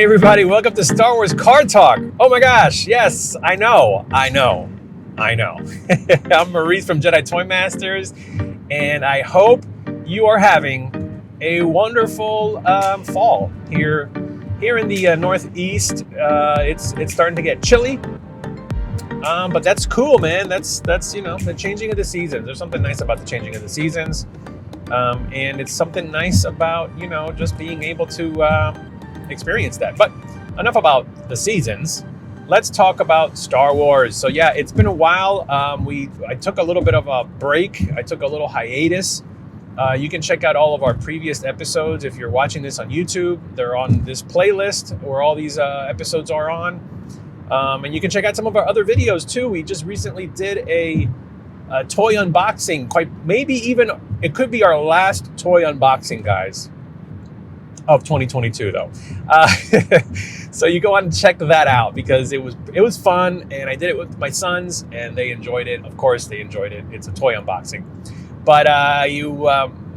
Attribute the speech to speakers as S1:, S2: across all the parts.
S1: Hey everybody, welcome to Star Wars Card Talk. Oh my gosh, yes, I know. I'm Maurice from Jedi Toy Masters, and I hope you are having a wonderful fall here in the Northeast. It's starting to get chilly, but that's cool, man. That's the changing of the seasons. There's something nice about the changing of the seasons, and it's something nice about just being able to experience that. But enough about the seasons. Let's talk about Star Wars. So yeah, it's been a while. I took a little bit of a break. I took a little hiatus. You can check out all of our previous episodes if you're watching this on YouTube. They're on this playlist where all these episodes are on. And you can check out some of our other videos too. We just recently did a toy unboxing. It could be our last toy unboxing, guys, of 2022 though. So you go on and check that out because it was fun, and I did it with my sons and they enjoyed it. Of course they enjoyed it. It's a toy unboxing. But you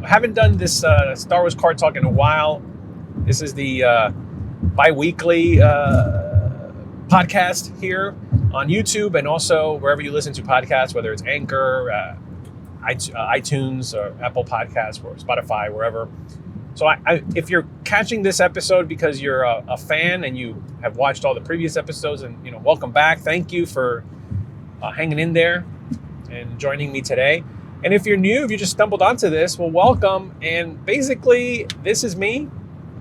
S1: haven't done this Star Wars Card Talk in a while. This is the bi-weekly podcast here on YouTube and also wherever you listen to podcasts, whether it's Anchor, iTunes, or Apple Podcasts, or Spotify, wherever. So if you're catching this episode because you're a fan and you have watched all the previous episodes, and welcome back. Thank you for hanging in there and joining me today. And if you're new, if you just stumbled onto this, well, welcome. And basically, this is me.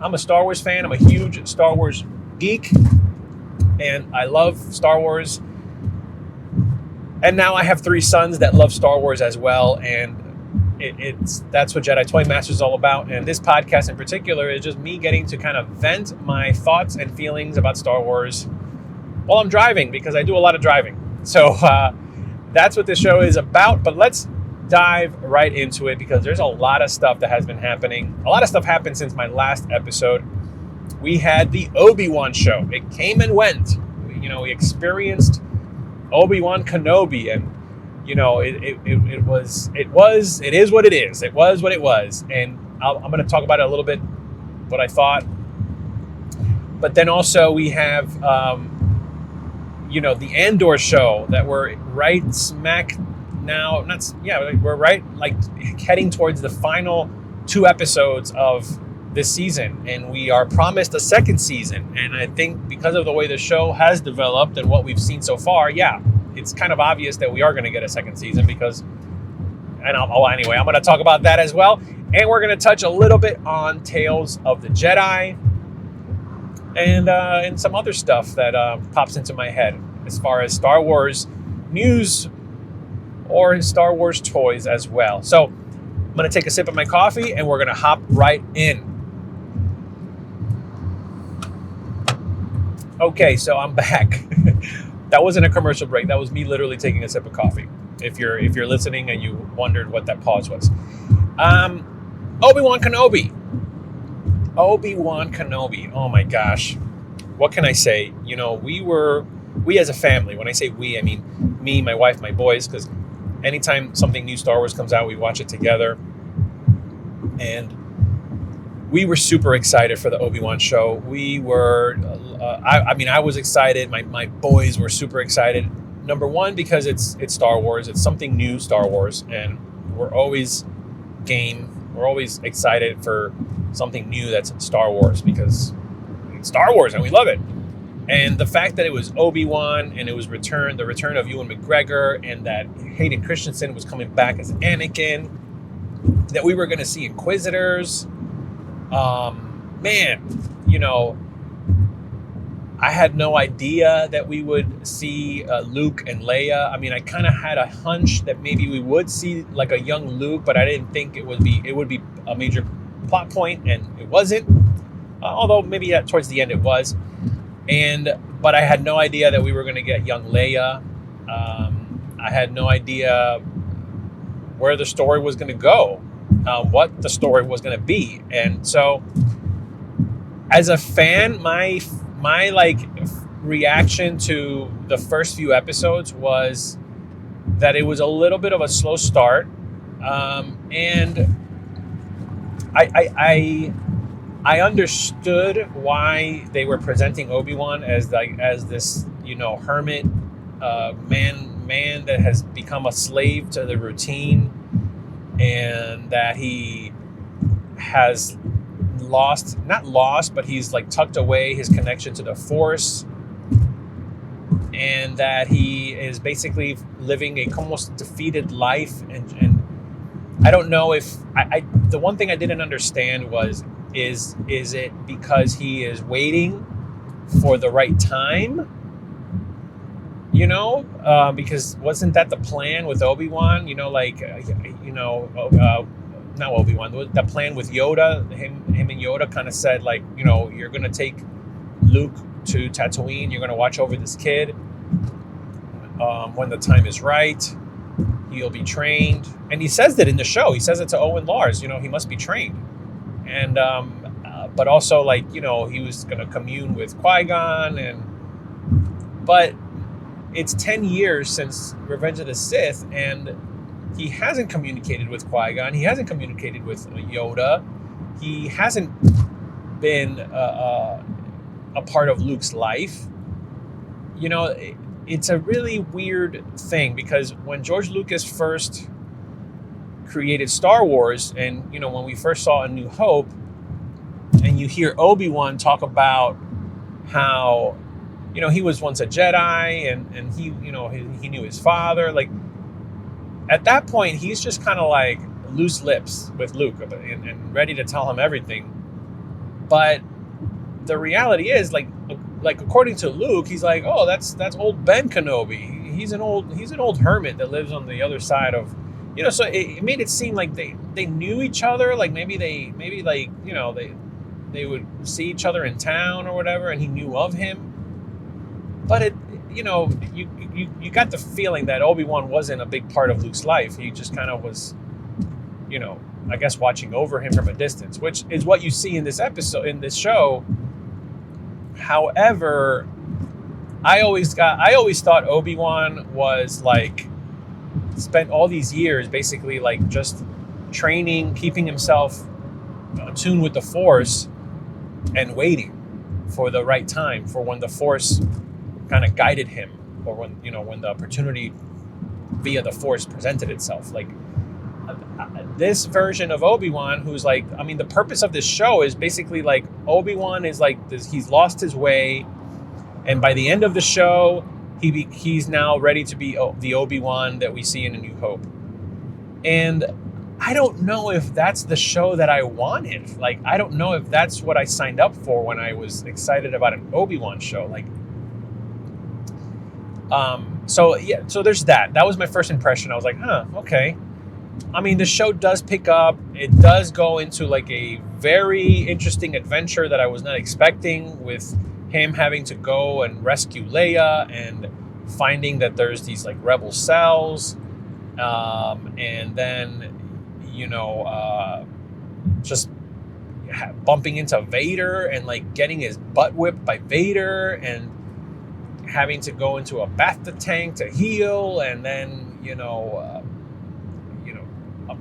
S1: I'm a Star Wars fan. I'm a huge Star Wars geek, and I love Star Wars. And now I have 3 sons that love Star Wars as well, and that's what Jedi Toy Masters is all about. And this podcast in particular is just me getting to kind of vent my thoughts and feelings about Star Wars while I'm driving, because I do a lot of driving. So that's what this show is about. But let's dive right into it, because there's a lot of stuff that has been happening. A lot of stuff happened since my last episode. We had the Obi Wan show. It came and went. We experienced Obi Wan Kenobi, and it is what it is. It was what it was. And I'm going to talk about it a little bit, what I thought. But then also we have, the Andor show that we're right smack now. We're right heading towards the final 2 episodes of this season. And we are promised a second season. And I think because of the way the show has developed and what we've seen so far, it's kind of obvious that we are going to get a second season anyway, I'm going to talk about that as well. And we're going to touch a little bit on Tales of the Jedi and some other stuff that pops into my head as far as Star Wars news or Star Wars toys as well. So I'm going to take a sip of my coffee and we're going to hop right in. Okay, so I'm back. That wasn't a commercial break. That was me literally taking a sip of coffee. If you're listening and you wondered what that pause was. Obi-Wan Kenobi. Oh my gosh. What can I say? We as a family, when I say we, I mean me, my wife, my boys, because anytime something new Star Wars comes out, we watch it together. And we were super excited for the Obi-Wan show. We were, I was excited. My boys were super excited. Number one, because it's Star Wars. It's something new Star Wars. And we're always game. We're always excited for something new that's Star Wars, because it's Star Wars and we love it. And the fact that it was Obi-Wan and it was the return of Ewan McGregor, and that Hayden Christensen was coming back as Anakin, that we were going to see Inquisitors. I had no idea that we would see Luke and Leia. I mean, I kind of had a hunch that maybe we would see like a young Luke, but I didn't think it would be a major plot point, and it wasn't. Although maybe towards the end it was. But I had no idea that we were going to get young Leia. I had no idea where the story was going to go, what the story was going to be. And so as a fan, my reaction to the first few episodes was that it was a little bit of a slow start. And I I understood why they were presenting Obi Wan as this hermit man that has become a slave to the routine, and that he has not lost, but he's like tucked away his connection to the Force, and that he is basically living a almost defeated life. And I don't know if I the one thing I didn't understand was is it because he is waiting for the right time? Because wasn't that the plan with Obi Wan? Not Obi Wan. The plan with Yoda, him and Yoda kind of said like, you're gonna take Luke to Tatooine. You're gonna watch over this kid. When the time is right, he'll be trained. And he says that in the show. He says it to Owen Lars. He must be trained. And but also he was gonna commune with Qui-Gon, but it's 10 years since Revenge of the Sith, and he hasn't communicated with Qui-Gon. He hasn't communicated with Yoda. He hasn't been a part of Luke's life. It's a really weird thing, because when George Lucas first created Star Wars, and when we first saw A New Hope, and you hear Obi-Wan talk about how he was once a Jedi, and he knew his father. Like, at that point, he's just kind of like loose lips with Luke and ready to tell him everything. But the reality is, like according to Luke, he's like, oh, that's old Ben Kenobi. He's an old hermit that lives on the other side of, So it made it seem like they knew each other. Like maybe they would see each other in town or whatever, and he knew of him. But you got the feeling that Obi-Wan wasn't a big part of Luke's life. He just kind of was, I guess, watching over him from a distance, which is what you see in this show. However, I always thought Obi-Wan was like spent all these years basically like just training, keeping himself attuned with the Force, and waiting for the right time, for when the Force kind of guided him, or when the opportunity via the Force presented itself. Like this version of Obi-Wan, who's like, the purpose of this show is basically like Obi-Wan is like this, he's lost his way, and by the end of the show, he's now ready to be the Obi-Wan that we see in A New Hope. And I don't know if that's the show that I wanted. Like, I don't know if that's what I signed up for when I was excited about an Obi-Wan show. Like, so there's that. That was my first impression. I was like, okay. The show does pick up. It does go into like a very interesting adventure that I was not expecting, with him having to go and rescue Leia and finding that there's these like rebel cells, and then just bumping into Vader and like getting his butt whipped by Vader, and having to go into a bacta tank to heal, and then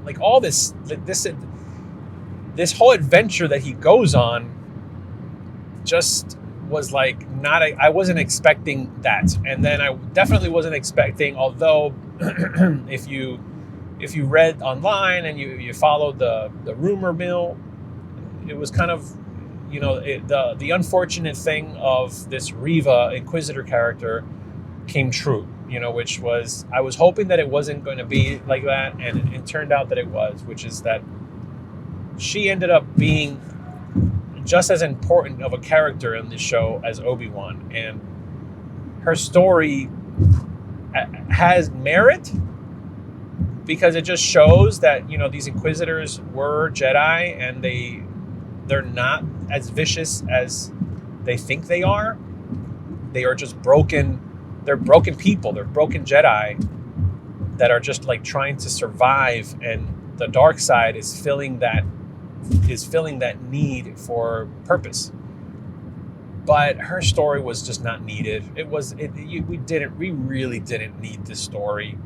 S1: like all this whole adventure that he goes on just was like I wasn't expecting that. And then I definitely wasn't expecting, although if you read online and you followed the rumor mill, it was kind of the unfortunate thing of this Reva Inquisitor character came true, which was, I was hoping that it wasn't going to be like that, and it turned out that it was, which is that she ended up being just as important of a character in this show as Obi-Wan, and her story has merit, because it just shows that these Inquisitors were Jedi, and they're not as vicious as they think they are. They are just broken. They're broken people. They're broken Jedi that are just like trying to survive, and the dark side is filling that need for purpose. But her story was just not needed. We really didn't need this story.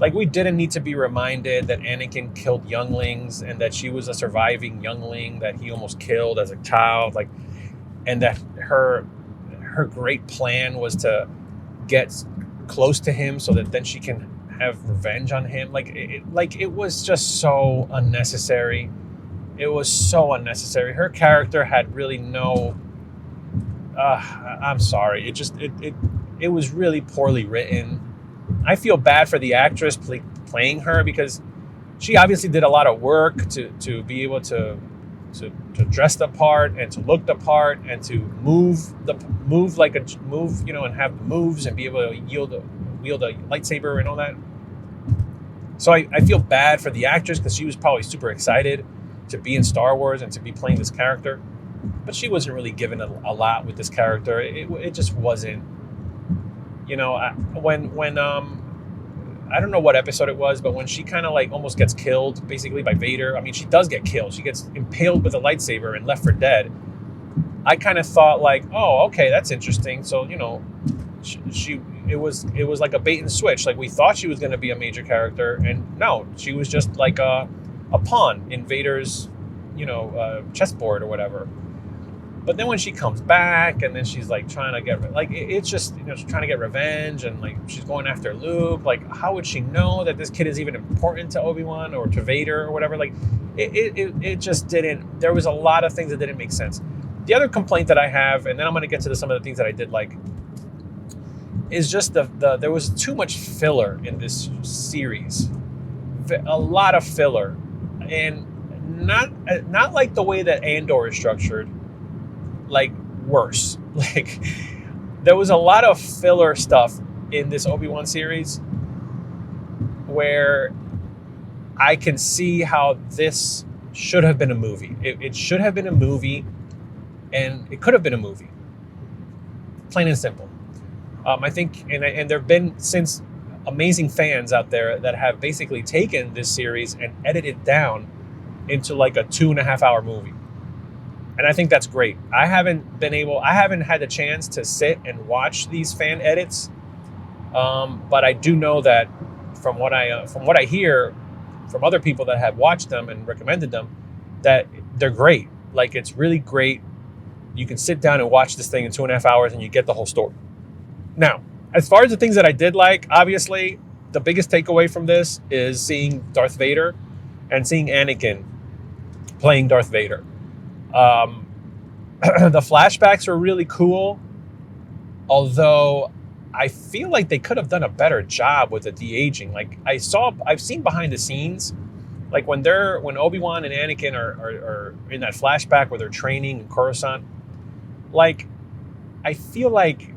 S1: Like, we didn't need to be reminded that Anakin killed younglings and that she was a surviving youngling that he almost killed as a child. Like, and that her great plan was to get close to him so that then she can have revenge on him. Like, it was just so unnecessary. It was so unnecessary. Her character had really no. I'm sorry. It was really poorly written. I feel bad for the actress playing her, because she obviously did a lot of work to be able to dress the part and to look the part and to move, and have moves and be able to wield a lightsaber and all that. So I feel bad for the actress, because she was probably super excited to be in Star Wars and to be playing this character, but she wasn't really given a lot with this character. It just wasn't. When I don't know what episode it was, but when she kind of like almost gets killed basically by Vader. I mean, she does get killed. She gets impaled with a lightsaber and left for dead. I kind of thought like, oh, okay, that's interesting. So, it was like a bait and switch. Like, we thought she was going to be a major character, and no, she was just like a pawn in Vader's, chessboard or whatever. But then when she comes back, and then she's like trying to get, like, it's just, she's trying to get revenge, and like she's going after Luke. Like, how would she know that this kid is even important to Obi Wan or to Vader or whatever? Like, it just didn't. There was a lot of things that didn't make sense. The other complaint that I have, and then I'm going to get to some of the things that I did like, is just there was too much filler in this series. A lot of filler, and not like the way that Andor is structured. Like, worse. Like, there was a lot of filler stuff in this Obi Wan series where I can see how this should have been a movie. It should have been a movie, and it could have been a movie. Plain and simple. I think, and there have been since amazing fans out there that have basically taken this series and edited it down into like a 2.5 hour movie. And I think that's great. I haven't had the chance to sit and watch these fan edits. But I do know that from what I hear from other people that have watched them and recommended them, that they're great. Like, it's really great. You can sit down and watch this thing in 2.5 hours and you get the whole story. Now, as far as the things that I did like, obviously, the biggest takeaway from this is seeing Darth Vader and seeing Anakin playing Darth Vader. The flashbacks were really cool, although I feel like they could have done a better job with the de-aging. Like, I've seen behind the scenes, like when Obi Wan and Anakin are in that flashback where they're training in Coruscant. Like, I feel like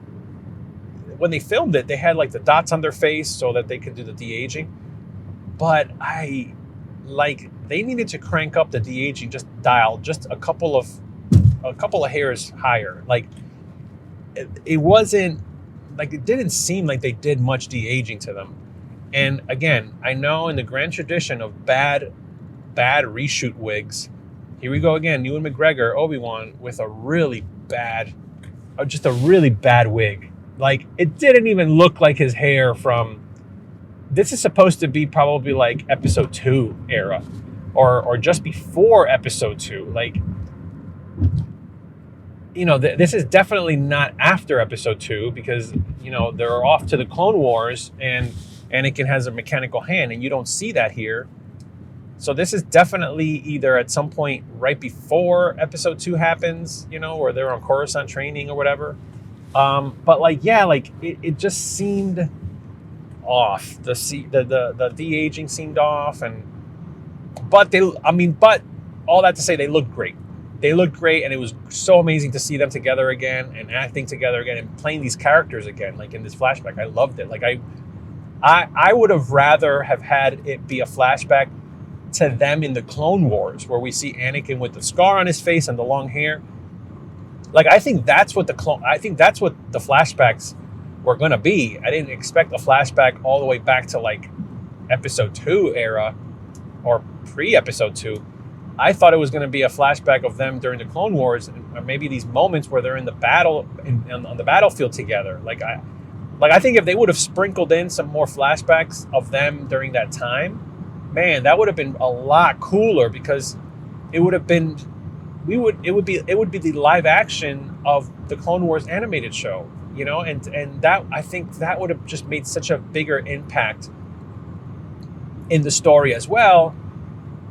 S1: when they filmed it, they had like the dots on their face so that they could do the de-aging. But they needed to crank up the de-aging dial just a couple of hairs higher. Like, it wasn't like, it didn't seem like they did much de-aging to them. And again, I know in the grand tradition of bad reshoot wigs, here we go again, Ewan McGregor, Obi-Wan, with a really bad wig. Like, it didn't even look like his hair from, this is supposed to be probably like episode 2 era, or just before episode 2. Like, this is definitely not after episode 2, because, they're off to the Clone Wars and Anakin has a mechanical hand, and you don't see that here. So this is definitely either at some point right before episode 2 happens, where they're on Coruscant training or whatever. But it just seemed off. The de-aging seemed off, but all that to say, they looked great. They looked great, and it was so amazing to see them together again and acting together again and playing these characters again, like in this flashback. I loved it. Like, I would have rather have had it be a flashback to them in the Clone Wars, where we see Anakin with the scar on his face and the long hair. Like, I think that's what the flashbacks were going to be. I didn't expect a flashback all the way back to like episode 2 era or pre-episode 2. I thought it was going to be a flashback of them during the Clone Wars, or maybe these moments where they're in the battle on the battlefield together. Like, Like, I think if they would have sprinkled in some more flashbacks of them during that time, man, that would have been a lot cooler, because it would have been, it would be the live action of the Clone Wars animated show, and that, I think that would have just made such a bigger impact in the story as well,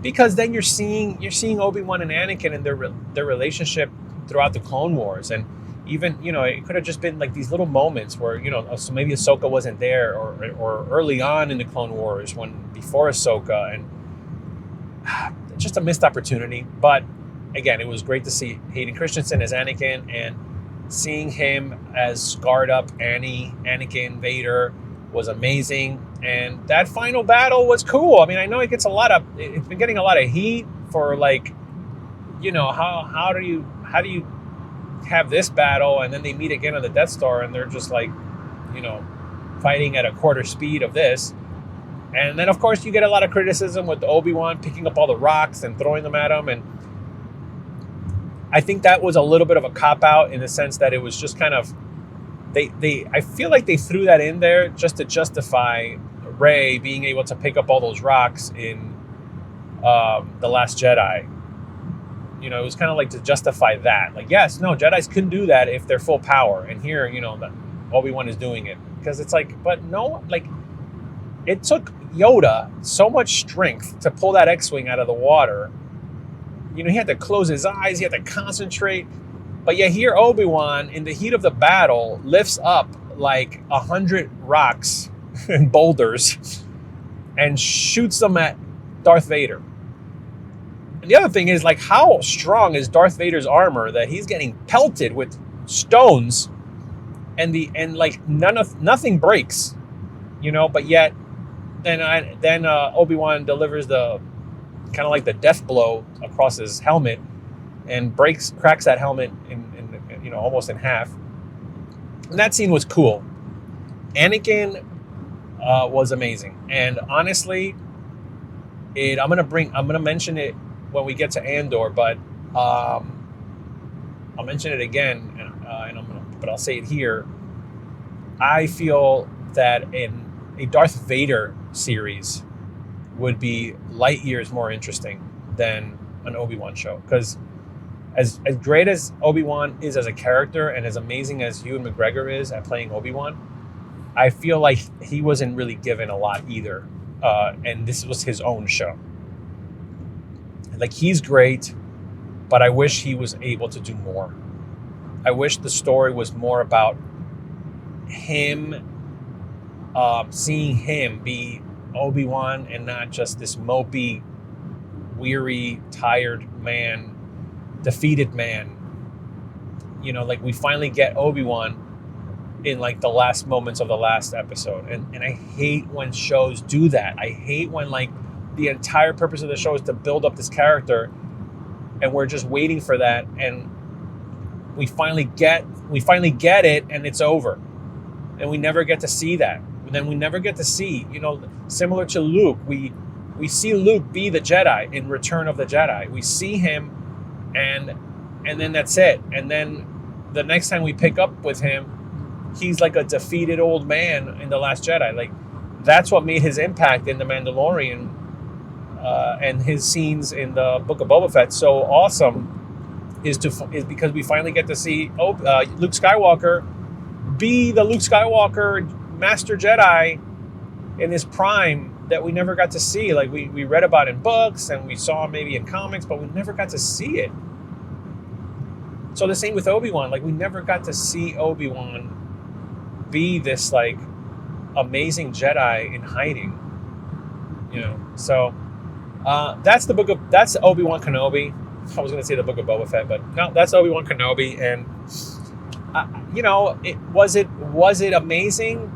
S1: because then you're seeing Obi Wan and Anakin and their relationship throughout the Clone Wars. And even, it could have just been like these little moments where, so maybe Ahsoka wasn't there, or early on in the Clone Wars, before Ahsoka, and just a missed opportunity. But again, it was great to see Hayden Christensen as Anakin, and seeing him as scarred up Anakin Vader was amazing. And that final battle was cool. I mean, I know it's been getting a lot of heat for, like, how do you have this battle and then they meet again on the Death Star and they're just like, fighting at a quarter speed of this. And then, of course, you get a lot of criticism with Obi Wan picking up all the rocks and throwing them at him. And I think that was a little bit of a cop-out, in the sense that it was just kind of, I feel like they threw that in there just to justify Rey being able to pick up all those rocks in The Last Jedi. It was kind of like to justify that. Like, yes, no, Jedis couldn't do that if they're full power. And here, Obi-Wan is doing it. Because it's like, but no, like, it took Yoda so much strength to pull that X-Wing out of the water. He had to close his eyes, he had to concentrate. But yet here, Obi-Wan, in the heat of the battle, lifts up like 100 rocks and boulders and shoots them at Darth Vader. And the other thing is, like, how strong is Darth Vader's armor that he's getting pelted with stones, and nothing breaks, But yet, then Obi-Wan delivers the kind of like the death blow across his helmet, and cracks that helmet in almost in half. And that scene was cool. Anakin was amazing, and honestly, I'm gonna mention it when we get to Andor, but I'll mention it again, but I'll say it here. I feel that in a Darth Vader series would be light years more interesting than an Obi-Wan show, because as great as Obi-Wan is as a character, and as amazing as Ewan McGregor is at playing Obi-Wan, I feel like he wasn't really given a lot either, and this was his own show. Like, he's great, but I wish he was able to do more. I wish the story was more about him, seeing him be Obi-Wan, and not just this mopey, weary, tired man, defeated man. Like, we finally get Obi-Wan in, like, the last moments of the last episode. And I hate when shows do that. I hate when, like, the entire purpose of the show is to build up this character, and we're just waiting for that, and we finally get it, and it's over, and we never get to see that. And then we never get to see, similar to Luke, we see Luke be the Jedi in Return of the Jedi. We see him, and then that's it. And then the next time we pick up with him, he's like a defeated old man in The Last Jedi. Like, that's what made his impact in The Mandalorian, and his scenes in the Book of Boba Fett so awesome, is because we finally get to see Luke Skywalker be the Luke Skywalker Master Jedi in his prime that we never got to see. Like, we read about in books, and we saw maybe in comics, but we never got to see it. So the same with Obi-Wan. Like, we never got to see Obi-Wan be this, like, amazing Jedi in hiding. So that's Obi-Wan Kenobi. I was going to say the Book of Boba Fett, but no, that's Obi-Wan Kenobi. And was it amazing?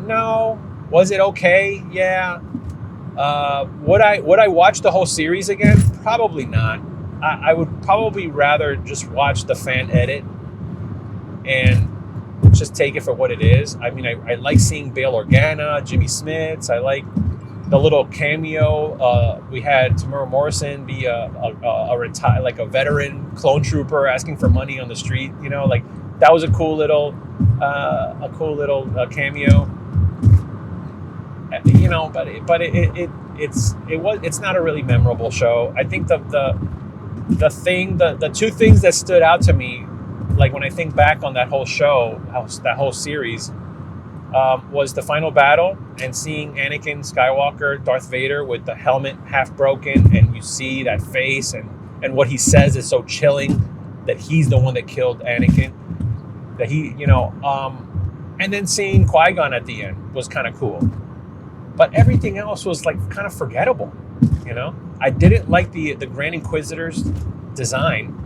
S1: No. Was it okay? Yeah. Would I watch the whole series again? Probably not. I would probably rather just watch the fan edit and just take it for what it is. I mean, I like seeing Bail Organa, Jimmy Smits. I like the little cameo. We had Tamara Morrison be a veteran clone trooper asking for money on the street. Like, that was a cool little a cool little cameo. You know, but it's not a really memorable show. I think the two things that stood out to me, like when I think back on that whole show, that whole series, was the final battle and seeing Anakin Skywalker, Darth Vader, with the helmet half broken, and you see that face, and what he says is so chilling, that he's the one that killed Anakin, that he, you know, and then seeing Qui-Gon at the end was kind of cool. But everything else was like kind of forgettable, you know? I didn't like the Grand Inquisitor's design.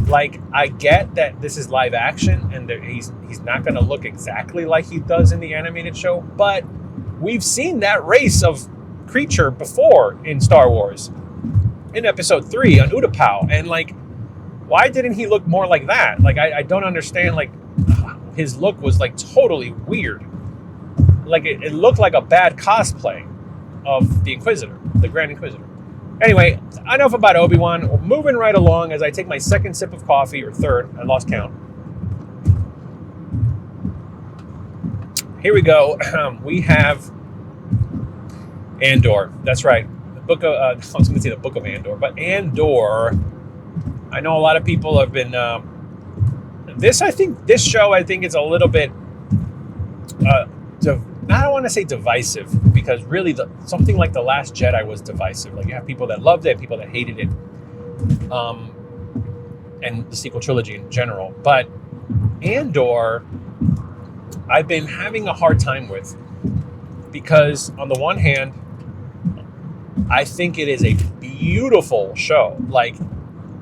S1: Like, I get that this is live action and he's not going to look exactly like he does in the animated show, but we've seen that race of creature before in Star Wars, in Episode 3 on Utapau, and like, why didn't he look more like that? Like, I don't understand. Like, his look was like totally weird. Like, it looked like a bad cosplay of the Inquisitor, the Grand Inquisitor. Anyway, enough about Obi Wan. Moving right along as I take my second sip of coffee, or third, I lost count. Here we go. We have Andor. That's right. The book of I was going to say the Book of Andor, but Andor. I know a lot of people have been. This show I think is a little bit. I don't want to say divisive, because really something like The Last Jedi was divisive. Like, you have people that loved it, people that hated it, and the sequel trilogy in general. But Andor, I've been having a hard time with, because on the one hand, I think it is a beautiful show. Like,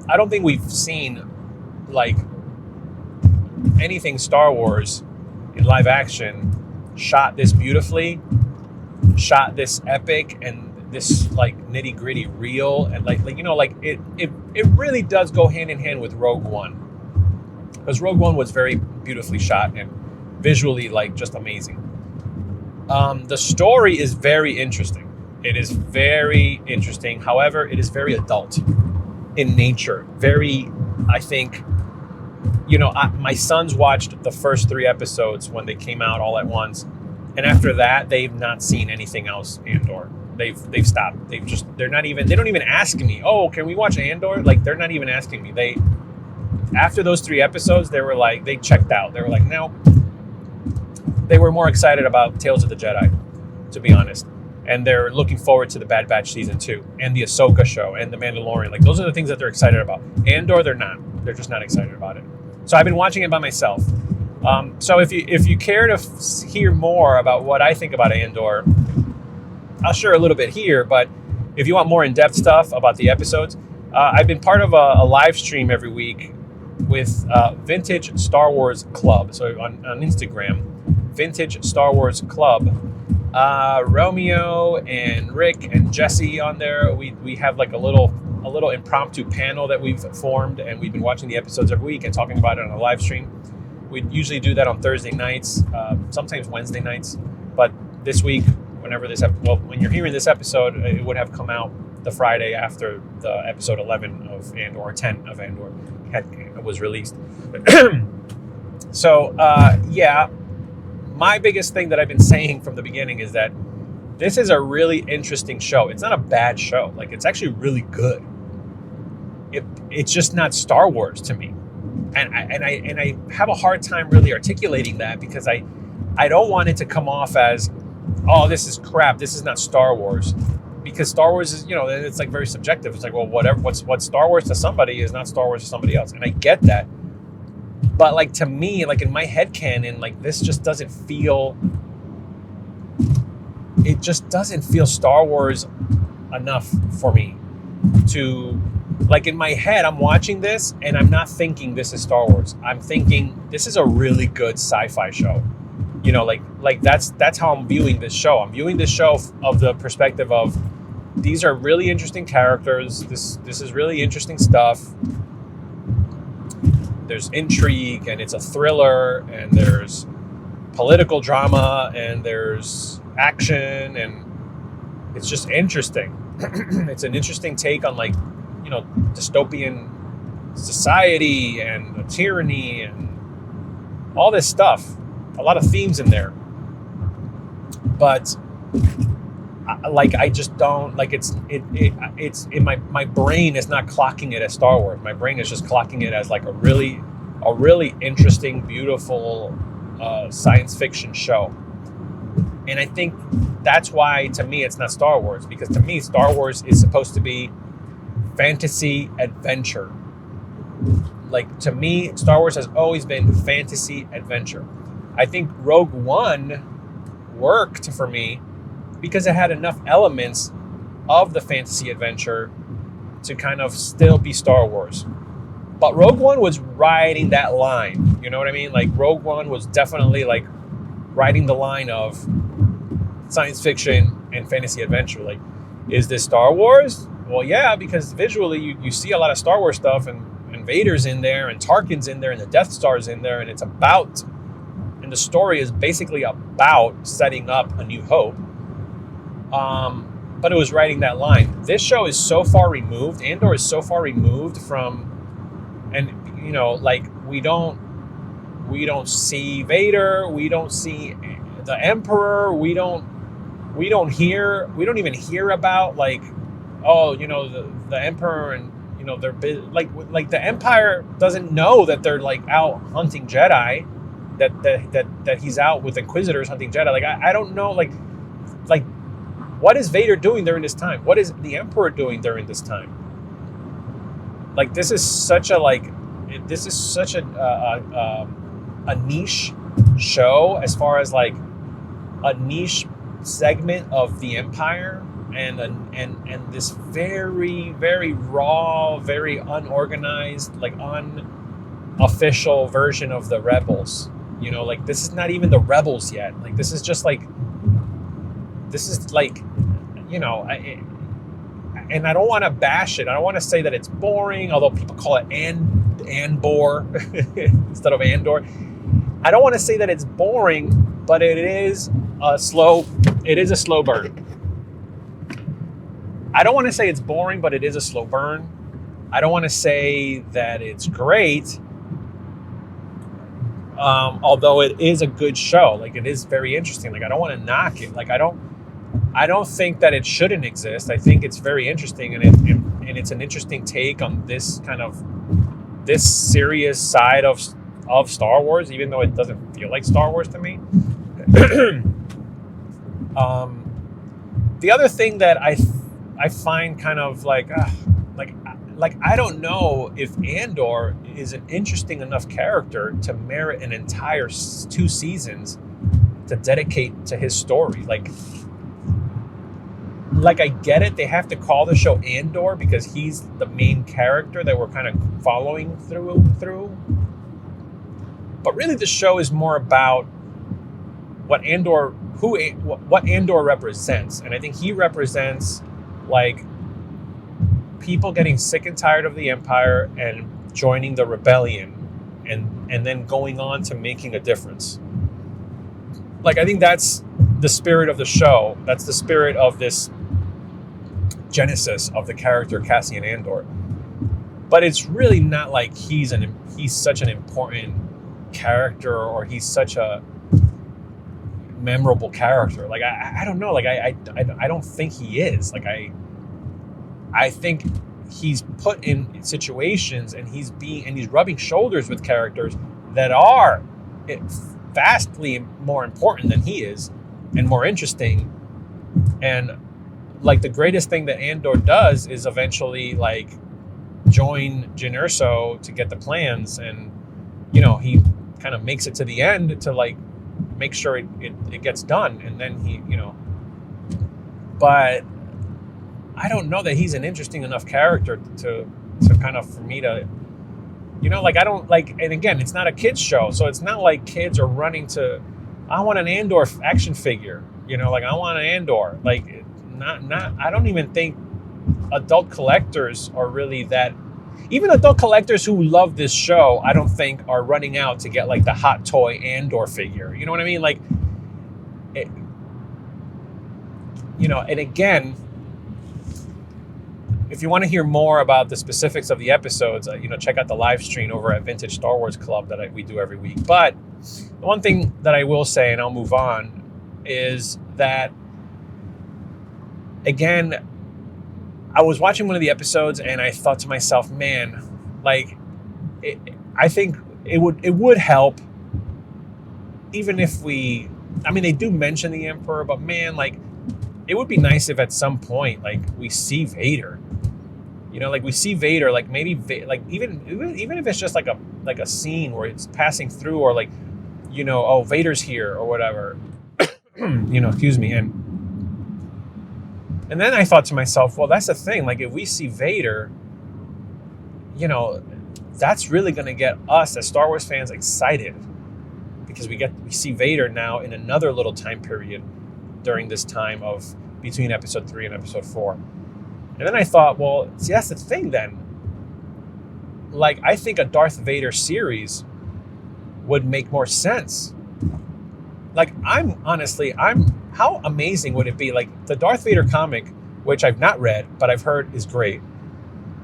S1: I don't think we've seen like anything Star Wars in live action shot this beautifully, shot this epic, and this like nitty gritty real, and like you know, like it really does go hand in hand with Rogue One, because Rogue One was very beautifully shot and visually like just amazing. The story is very interesting. It is very interesting. However, it is very adult in nature. Very, I think, you know, my sons watched the first 3 episodes when they came out all at once, and after that, they've not seen anything else Andor. They've stopped. They don't even ask me, oh, can we watch Andor? Like, they're not even asking me. After those 3 episodes, they checked out. They were like, no. They were more excited about Tales of the Jedi, to be honest. And they're looking forward to the Bad Batch Season 2 and the Ahsoka show and the Mandalorian. Like, those are the things that they're excited about. Andor, they're not. They're just not excited about it. So I've been watching it by myself. So if you care to hear more about what I think about Andor, I'll share a little bit here. But if you want more in-depth stuff about the episodes, I've been part of a live stream every week with Vintage Star Wars Club. So on Instagram, Vintage Star Wars Club. Romeo and Rick and Jesse on there. We have like a little impromptu panel that we've formed, and we've been watching the episodes every week and talking about it on a live stream. We usually do that on Thursday nights, sometimes Wednesday nights. But this week, when you're hearing this episode, it would have come out the Friday after the episode 11 of Andor, or 10 of Andor was released. So, yeah. My biggest thing that I've been saying from the beginning is that this is a really interesting show. It's not a bad show. Like, it's actually really good. It's just not Star Wars to me. And I have a hard time really articulating that, because I don't want it to come off as, oh, this is crap, this is not Star Wars. Because Star Wars is, you know, it's like very subjective. It's like, well, what's Star Wars to somebody is not Star Wars to somebody else. And I get that. But like, to me, like in my headcanon, like this just doesn't feel, it just doesn't feel Star Wars enough for me to, like, in my head, I'm watching this and I'm not thinking this is Star Wars. I'm thinking this is a really good sci-fi show. You know, like that's how I'm viewing this show. I'm viewing this show of the perspective of, these are really interesting characters. This is really interesting stuff. There's intrigue, and it's a thriller, and there's political drama, and there's action, and it's just interesting. It's an interesting take on, like, you know, dystopian society and tyranny and all this stuff. themes in there, but I just don't like it's in my brain is not clocking it as Star Wars. My brain is just clocking it as like a really interesting, beautiful science fiction show. And I think that's why, to me, it's not Star Wars, because to me, Star Wars is supposed to be fantasy adventure. Like, to me, Star Wars has always been fantasy adventure. I think Rogue One worked for me because it had enough elements of the fantasy adventure to kind of still be Star Wars. But Rogue One was riding that line. You know what I mean? Like, Rogue One was definitely like riding the line of science fiction and fantasy adventure. Like, is this Star Wars? Well, yeah, because visually you see a lot of Star Wars stuff, and Vader's in there, and Tarkin's in there, and the Death Star's in there, and and the story is basically about setting up A New Hope. But it was riding that line. This show is so far removed. Andor is so far removed from, and you know, like we don't see Vader, we don't see the Emperor, we don't even hear about like, oh, you know, the Emperor, and you know, they're like the Empire doesn't know that they're like out hunting Jedi, that he's out with Inquisitors hunting Jedi. Like I don't know, like what is Vader doing during this time? What is the Emperor doing during this time? Like this is such a niche show, as far as like a niche segment of the Empire, and this very, very raw, very unorganized, like unofficial version of the Rebels. You know, like this is not even the Rebels yet. Like this is just like, you know, and I don't want to bash it. I don't want to say that it's boring, although people call it Andor instead of Andor. I don't want to say that it's boring, but it is a slow burn. I don't want to say it's boring, but it is a slow burn. I don't want to say that it's great, although it is a good show. Like it is very interesting. Like I don't want to knock it. Like I don't think that it shouldn't exist. I think it's very interesting, and it's an interesting take on this serious side of Star Wars, even though it doesn't feel like Star Wars to me. The other thing that I find kind of like I don't know if Andor is an interesting enough character to merit an entire 2 seasons to dedicate to his story. Like I get it, they have to call the show Andor because he's the main character that we're kind of following through. But really the show is more about what Andor represents. And I think he represents like people getting sick and tired of the Empire and joining the rebellion, and then going on to making a difference. Like I think that's the spirit of the show. That's the spirit of this genesis of the character Cassian Andor. But it's really not like he's such an important character, or he's such a memorable character. Like I don't know. Like I don't think he is. Like I think he's put in situations, and he's rubbing shoulders with characters that are vastly more important than he is, and more interesting. And like the greatest thing that Andor does is eventually like join Jyn Erso to get the plans, and you know, he kind of makes it to the end to like make sure it gets done, and then he, you know, but I don't know that he's an interesting enough character to kind of, for me to, you know, like I don't like, and again, it's not a kids show, so it's not like kids are running to, I want an Andor action figure, you know, like I want an Andor, like not I don't even think adult collectors are really that, even adult collectors who love this show, I don't think are running out to get like the hot toy Andor figure, you know what I mean? Like it, you know, and again, if you want to hear more about the specifics of the episodes, check out the live stream over at Vintage Star Wars Club that we do every week. But the one thing that I will say, and I'll move on, is that, again, I was watching one of the episodes and I thought to myself, man, like, I think it would help, even if they do mention the Emperor, but man, like, it would be nice if at some point, like, we see Vader. Like, we see Vader, like, maybe, like, even if it's just like a scene where it's passing through, or like, oh, Vader's here or whatever. Excuse me. And then I thought to myself, well, that's the thing. Like, if we see Vader, that's really going to get us as Star Wars fans excited, because we see Vader now in another little time period during this time of between episode 3 and episode 4. And then I thought, well, see, that's the thing then. Like, I think a Darth Vader series would make more sense. Like, how amazing would it be? Like, the Darth Vader comic, which I've not read, but I've heard is great.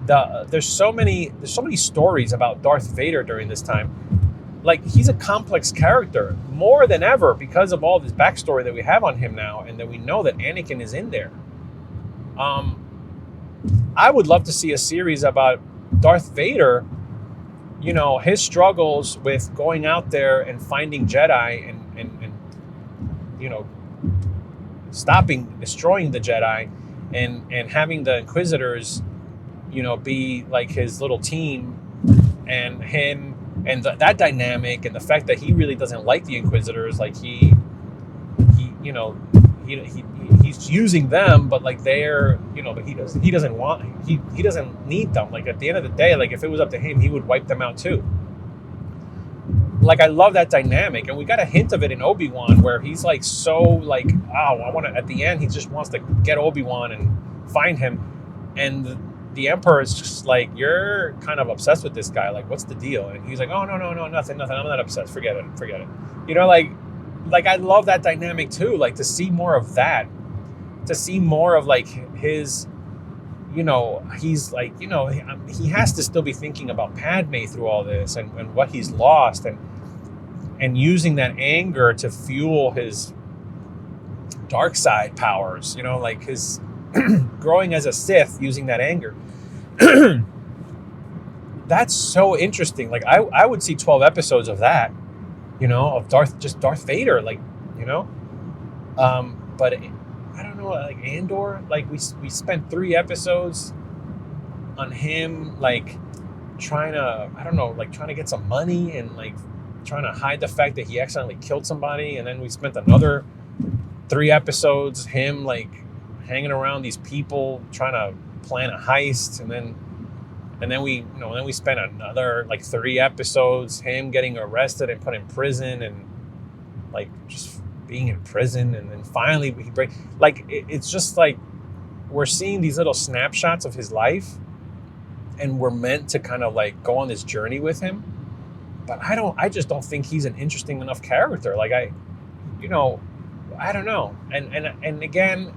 S1: There's so many stories about Darth Vader during this time. Like, he's a complex character more than ever because of all this backstory that we have on him now, and that we know that Anakin is in there. I would love to see a series about Darth Vader, his struggles with going out there and finding Jedi and destroying the Jedi, and having the Inquisitors, be like his little team, and him, and that dynamic, and the fact that he really doesn't like the Inquisitors. Like, he's using them, but like they're, but he doesn't need them. Like, at the end of the day, like, if it was up to him, he would wipe them out too. Like, I love that dynamic, and we got a hint of it in Obi Wan, where he's like, so like, at the end, he just wants to get Obi Wan and find him, and the Emperor is just like, you're kind of obsessed with this guy, like, what's the deal? And he's like, oh, no, nothing, I'm not obsessed, forget it. Like, I love that dynamic too, like, to see more of that, to see more of like his, he's like, he has to still be thinking about Padme through all this, and what he's lost, and using that anger to fuel his dark side powers, like his growing as a Sith, using that anger. That's so interesting. Like, I would see 12 episodes of that, of Darth Vader, like, but I don't know, like Andor, like we spent 3 episodes on him, like, trying to get some money, and like trying to hide the fact that he accidentally killed somebody. And then we spent another 3 episodes him, like, hanging around these people trying to plan a heist, and then we spent another like 3 episodes him getting arrested and put in prison, and like just being in prison, and then finally he break. Like, it's just like we're seeing these little snapshots of his life, and we're meant to kind of like go on this journey with him. But I just don't think he's an interesting enough character. Like, I don't know. And again,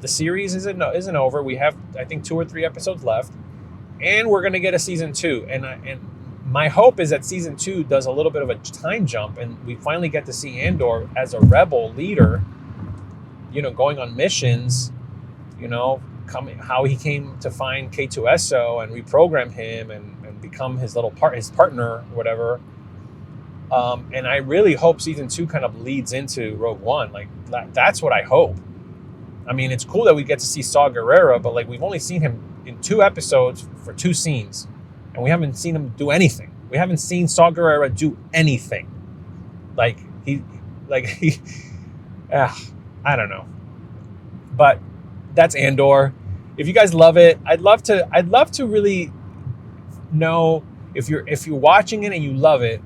S1: the series isn't over. We have, I think, 2 or 3 episodes left, and we're going to get a season 2. And my hope is that season 2 does a little bit of a time jump, and we finally get to see Andor as a rebel leader, going on missions, how he came to find K2SO and reprogram him and become his partner, whatever. And I really hope season 2 kind of leads into Rogue One. Like, that's what I hope. I mean, it's cool that we get to see Saw Gerrera, but like, we've only seen him in 2 episodes for 2 scenes, and we haven't seen him do anything. We haven't seen Saw Gerrera do anything. I don't know. But that's Andor. If you guys love it, I'd love to really know if you're watching it and you love it.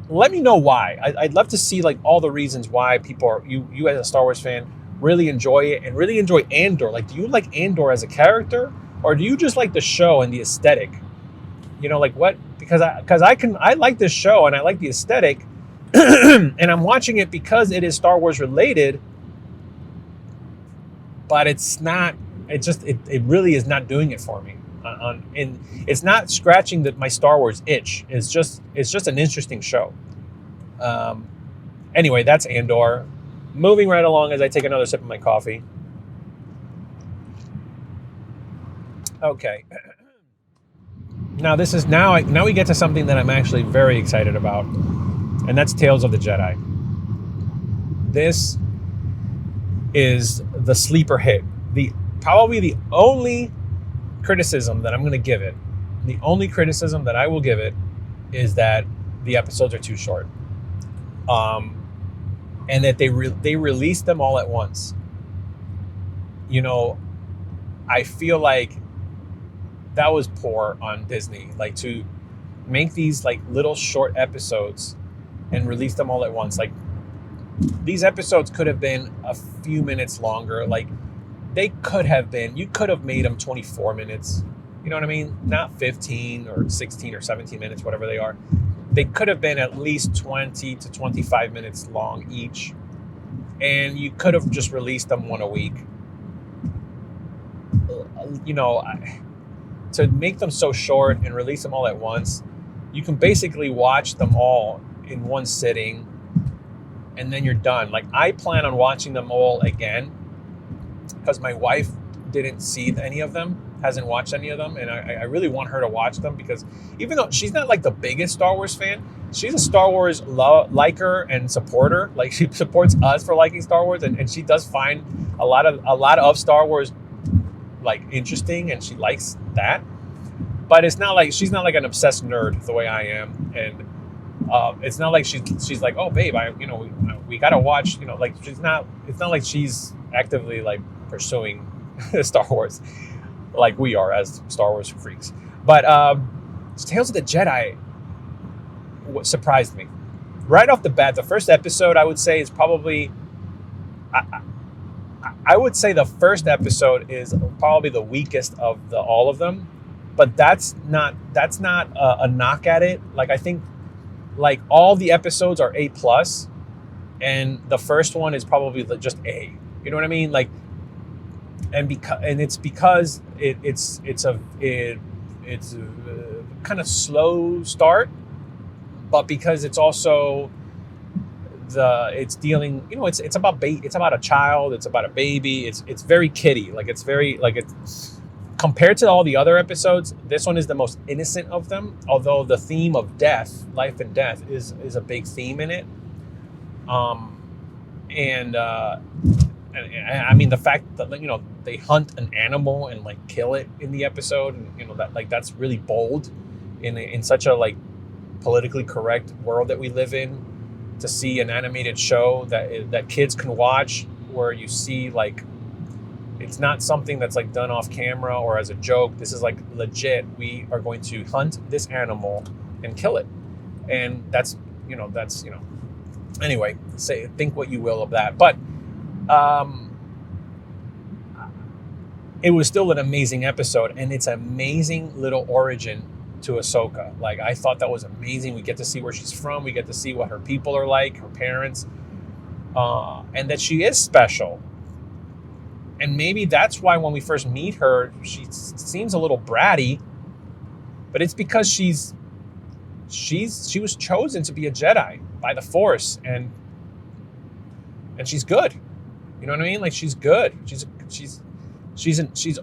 S1: Let me know why. I'd love to see like all the reasons why people are, you as a Star Wars fan, really enjoy it and really enjoy Andor. Like, do you like Andor as a character, or do you just like the show and the aesthetic? Like what? Because I like this show and I like the aesthetic, and I'm watching it because it is Star Wars related, but it's not it really is not doing it for me. And it's not scratching my Star Wars itch. It's just an interesting show. Anyway, that's Andor. Moving right along as I take another sip of my coffee. Okay. Now now we get to something that I'm actually very excited about, and that's Tales of the Jedi. This is the sleeper hit. Probably the only criticism that I'm going to give it, the only criticism that I will give it, is that the episodes are too short, and that they released them all at once. I feel like that was poor on Disney, like to make these like little short episodes and release them all at once. Like, these episodes could have been a few minutes longer. Like, you could have made them 24 minutes. You know what I mean? Not 15 or 16 or 17 minutes, whatever they are. They could have been at least 20 to 25 minutes long each. And you could have just released them one a week. To make them so short and release them all at once, you can basically watch them all in one sitting, and then you're done. Like, I plan on watching them all again because my wife didn't see any of them, hasn't watched any of them, and I really want her to watch them, because even though she's not like the biggest Star Wars fan, she's a Star Wars liker and supporter. Like, she supports us for liking Star Wars, and she does find a lot of Star Wars like interesting, and she likes that. But it's not like she's not like an obsessed nerd the way I am, and it's not like she's like, oh babe, we gotta watch, like, she's not. It's not like she's actively like pursuing Star Wars like we are as Star Wars freaks. But Tales of the Jedi surprised me right off the bat. The first episode, I would say, is probably. I would say the first episode is probably the weakest of all of them, but that's not a knock at it. Like, I think like all the episodes are A+, and the first one is probably just A. You know what I mean? Like, and it's because it's a kind of slow start, but because it's also it's dealing, it's about a child, it's about a baby, it's very kiddie, like it's very like it's compared to all the other episodes. This one is the most innocent of them, although the theme of life and death is a big theme in it. And I mean, the fact that they hunt an animal and like kill it in the episode, and that like that's really bold in such a like politically correct world that we live in. To see an animated show that kids can watch, where you see like it's not something that's like done off camera or as a joke. This is like legit. We are going to hunt this animal and kill it, and that's anyway. Think what you will of that, but it was still an amazing episode, and it's an amazing little origin to Ahsoka. Like, I thought that was amazing. We get to see where she's from. We get to see what her people are like, her parents, and that she is special. And maybe that's why when we first meet her, she seems a little bratty, but it's because she was chosen to be a Jedi by the Force, and she's good. You know what I mean? Like, she's good. She's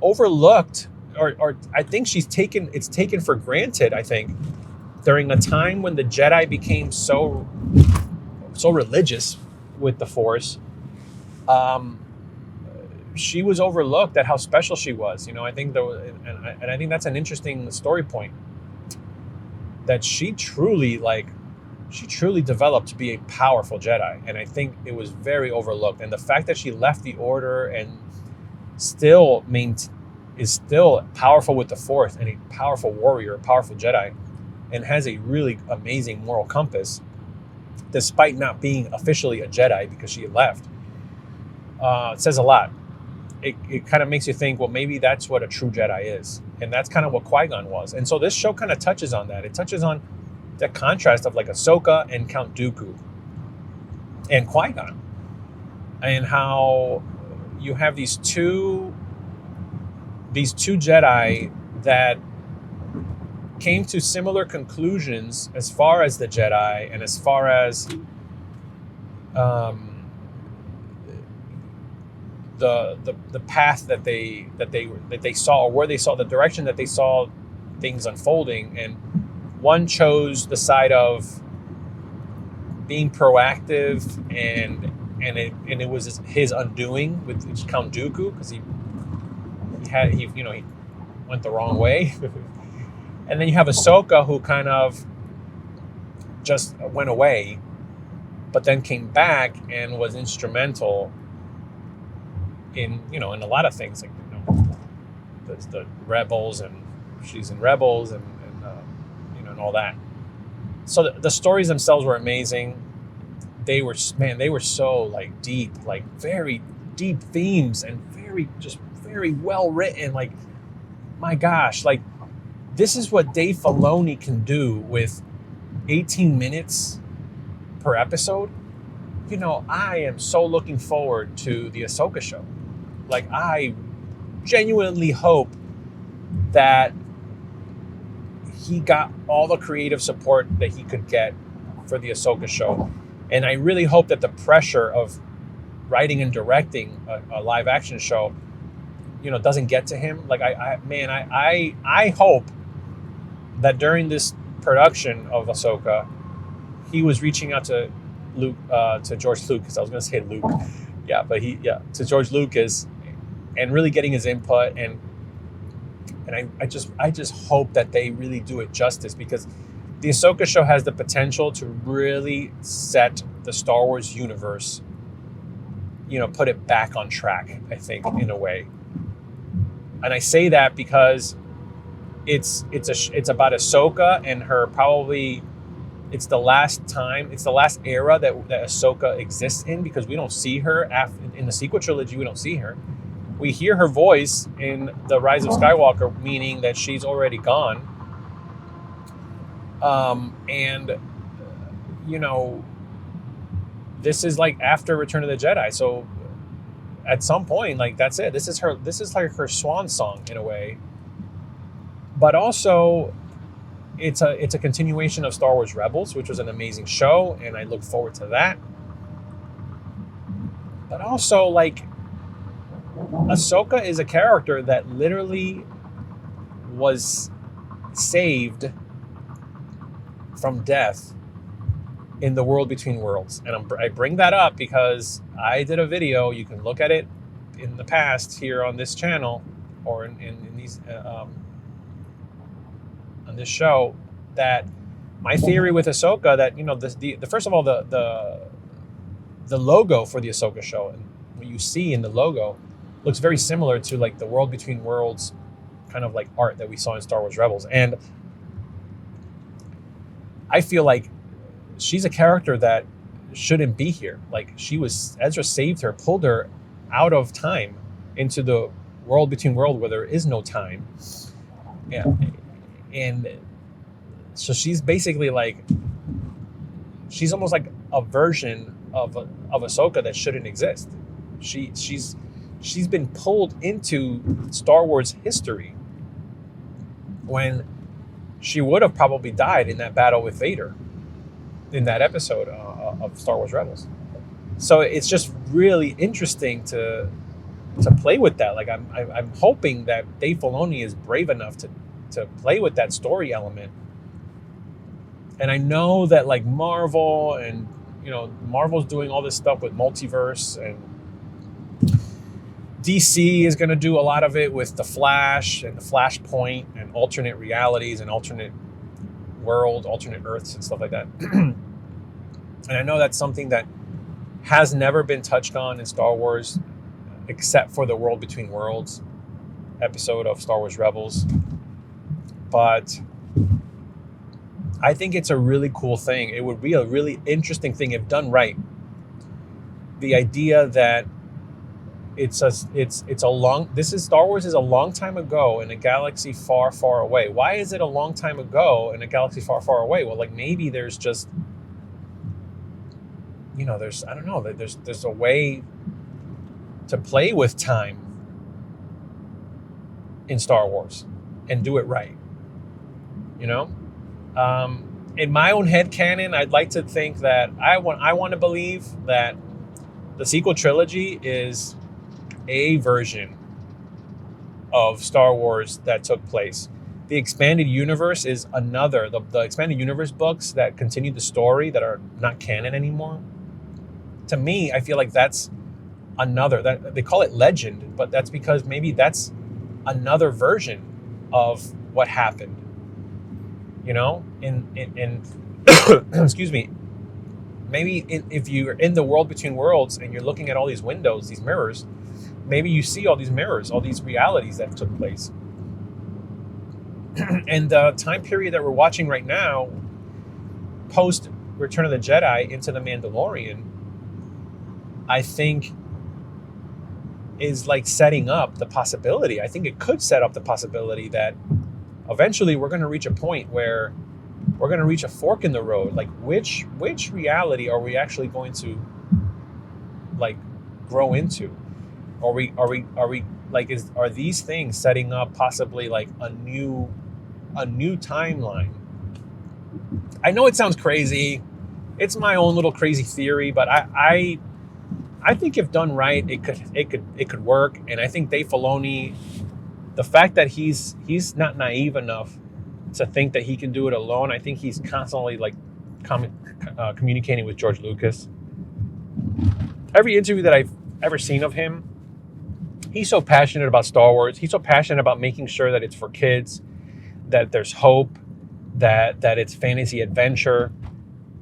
S1: overlooked. Or I think it's taken for granted, I think, during a time when the Jedi became so religious with the Force. She was overlooked at how special she was. I think I think that's an interesting story point, that she truly developed to be a powerful Jedi, and I think it was very overlooked. And the fact that she left the Order and is still powerful with the Force, and a powerful warrior, a powerful Jedi, and has a really amazing moral compass, despite not being officially a Jedi because she left. It says a lot. It kind of makes you think, well, maybe that's what a true Jedi is. And that's kind of what Qui-Gon was. And so this show kind of touches on that. It touches on the contrast of like Ahsoka and Count Dooku and Qui-Gon, and how you have these two these two Jedi that came to similar conclusions as far as the Jedi and as far as the path that they saw, or where they saw, the direction that they saw things unfolding. And one chose the side of being proactive, and it was his undoing with Count Dooku, because he went the wrong way. And then you have Ahsoka, who kind of just went away, but then came back and was instrumental in a lot of things, like the Rebels, and she's in Rebels, and and all that. So the stories themselves were amazing. They were so like deep, like very deep themes, and very well written. Like, my gosh, like, this is what Dave Filoni can do with 18 minutes per episode. I am so looking forward to the Ahsoka show. Like, I genuinely hope that he got all the creative support that he could get for the Ahsoka show. And I really hope that the pressure of writing and directing a live action show, doesn't get to him. Like, I hope that during this production of Ahsoka, he was reaching out to George Lucas. I was going to say Luke. Yeah, but to George Lucas, and really getting his input. And I just hope that they really do it justice, because the Ahsoka show has the potential to really set the Star Wars universe, put it back on track, I think, in a way. And I say that because it's about Ahsoka and her, probably it's the last era that Ahsoka exists in, because we don't see her in the sequel trilogy. We don't see her. We hear her voice in The Rise of Skywalker, meaning that she's already gone. This is like after Return of the Jedi. So at some point, like, that's it. This is like her swan song in a way. But also, it's a continuation of Star Wars Rebels, which was an amazing show, and I look forward to that. But also, like, Ahsoka is a character that literally was saved from death in the World Between Worlds. And I bring that up because I did a video, you can look at it in the past here on this channel, or in these on this show, that my theory with Ahsoka, that the first of all, the logo for the Ahsoka show, and what you see in the logo, looks very similar to like the World Between Worlds kind of like art that we saw in Star Wars Rebels. And I feel like she's a character that shouldn't be here. Like, Ezra saved her, pulled her out of time into the World Between Worlds where there is no time. Yeah. And so she's basically like, she's almost like a version of Ahsoka that shouldn't exist. She's been pulled into Star Wars history when she would have probably died in that battle with Vader in that episode of Star Wars Rebels. So it's just really interesting to play with that. Like, I'm hoping that Dave Filoni is brave enough to play with that story element. And I know that, like, Marvel and Marvel's doing all this stuff with multiverse, and DC is going to do a lot of it with the Flash and the Flashpoint and alternate realities and alternate world, alternate Earths and stuff like that. And I know that's something that has never been touched on in Star Wars, except for the World Between Worlds episode of Star Wars Rebels. But I think it's a really cool thing. It would be a really interesting thing if done right. The idea that Star Wars is a long time ago in a galaxy far, far away. Why is it a long time ago in a galaxy far, far away? Well, like, maybe there's just, there's a way to play with time. in Star Wars and do it right. You know, in my own headcanon, I'd like to think that I want to believe that the sequel trilogy is a version of Star Wars that took place. The expanded universe is another. The expanded universe books that continue the story that are not canon anymore. To me, I feel like that's another. That they call it legend, but that's because maybe that's another version of what happened. You know, in excuse me. Maybe if you're in the world between worlds and you're looking at all these windows, these mirrors, maybe you see all these mirrors, all these realities that took place. And the time period that we're watching right now, post Return of the Jedi into The Mandalorian, I think is like setting up the possibility. I think it could set up the possibility that eventually we're going to reach a point where we're going to reach a fork in the road. Like which reality are we actually going to like grow into? Are we like are these things setting up possibly like a new timeline? I know it sounds crazy. It's my own little crazy theory, but I think if done right, it could work. And I think Dave Filoni, the fact that he's not naive enough to think that he can do it alone, I think he's constantly like communicating with George Lucas. Every interview that I've ever seen of him, he's so passionate about Star Wars. He's so passionate about making sure that it's for kids, that there's hope, that it's fantasy adventure,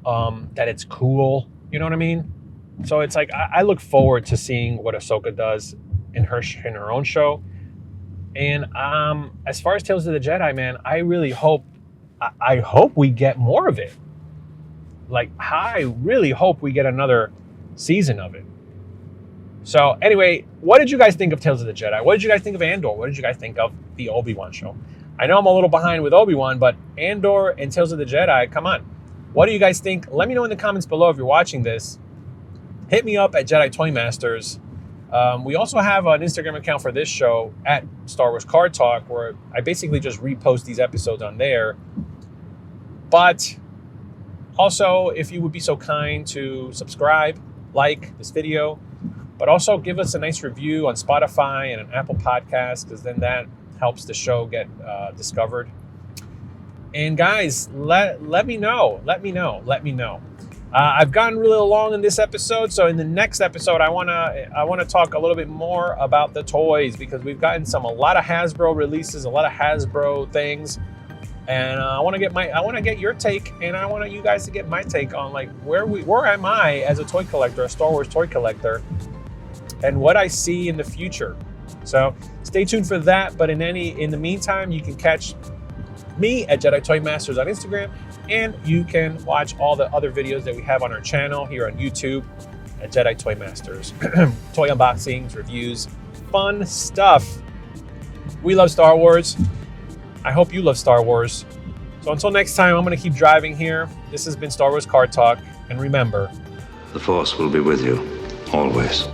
S1: that it's cool. You know what I mean? So it's like I look forward to seeing what Ahsoka does in her own show. And as far as Tales of the Jedi, man, I really hope we get more of it. Like I really hope we get another season of it. So anyway, what did you guys think of Tales of the Jedi? What did you guys think of Andor? What did you guys think of the Obi Wan show? I know I'm a little behind with Obi Wan, but Andor and Tales of the Jedi, come on. What do you guys think? Let me know in the comments below if you're watching this. Hit me up at Jedi Toy Masters. We also have an Instagram account for this show at Star Wars Card Talk, where I basically just repost these episodes on there. But also, if you would be so kind to subscribe, like this video, but also give us a nice review on Spotify and an Apple Podcast, because then that helps the show get discovered. And guys, let me know. I've gotten really long in this episode, so in the next episode, I wanna talk a little bit more about the toys, because we've gotten a lot of Hasbro releases, a lot of Hasbro things, and I want to get your take, and I want you guys to get my take on like where am I as a toy collector, a Star Wars toy collector, and what I see in the future. So stay tuned for that. But in the meantime, you can catch me at Jedi Toy Masters on Instagram, and you can watch all the other videos that we have on our channel here on YouTube at Jedi Toy Masters. Toy unboxings, reviews, fun stuff. We love Star Wars. I hope you love Star Wars. So until next time, I'm going to keep driving here. This has been Star Wars Card Talk, and remember,
S2: the Force will be with you, always.